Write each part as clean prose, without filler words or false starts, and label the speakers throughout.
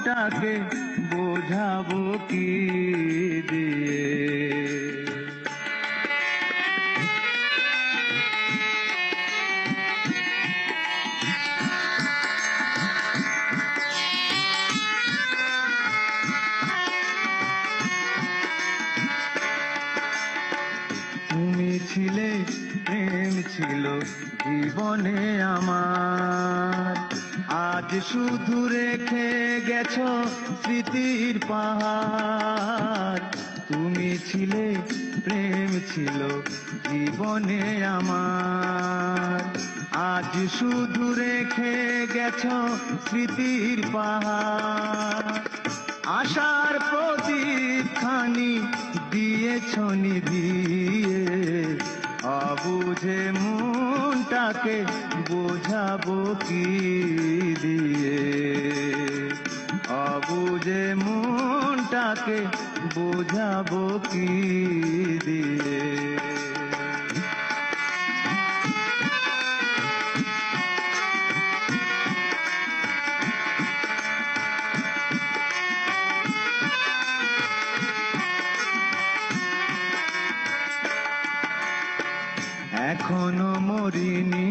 Speaker 1: মনটাকে বোঝাবো কি দিয়ে। তুমি ছিলে, প্রেম ছিল জীবনে আমার, আজ শুধু রেখে গেছো স্মৃতির পাহাড়। তুমি ছিলে, প্রেম ছিল জীবনে আমার, আজ শুধু রেখে গেছো স্মৃতির পাহাড়। আশার প্রদীপখানি দিয়েছ নিভিয়ে, অবুঝে মনটাকে বোঝাবো কি দিয়ে। অবুঝে মনটাকে বোঝাবো কি দিয়ে। এখনো মরিনি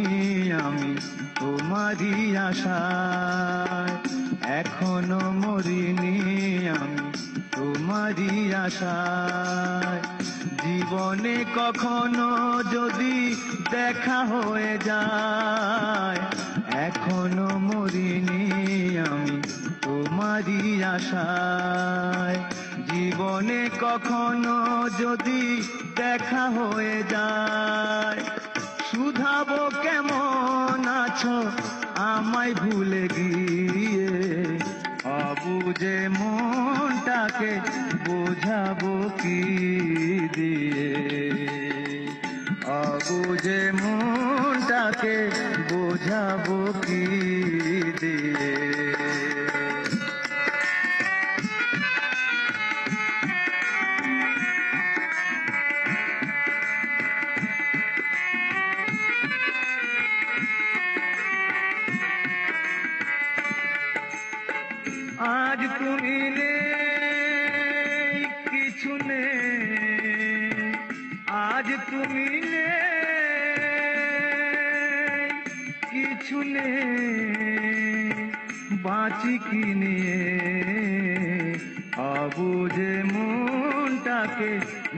Speaker 1: আমি তোমারই আশায়, এখনো মরিনি আমি তোমারই আশায়। জীবনে কখনো যদি দেখা হয়ে যায়, এখনো মরিনি আমি তোমারই আশায়। জীবনে কখনো যদি দেখা হয়ে যায়, শুধাবো কেমন আছো আমায় ভুলে গিয়ে। অবুঝে মনটাকে বোঝাবো কি দিয়ে। অবুঝে মনটাকে বোঝাবো কি দিয়ে। আজ তুমি নেই, কিছু নেই, আজ তুমি নেই, কিছু নেই, বাঁচি কি নিয়ে। অবুঝে মনটাকে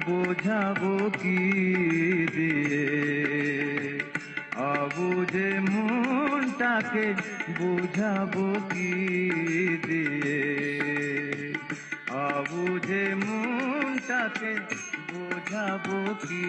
Speaker 1: বোঝাবো কি দিয়ে। অবুঝে মনটাকে বোঝাবো কি দিয়ে। অবুঝে মনটাকে বোঝাবো কি।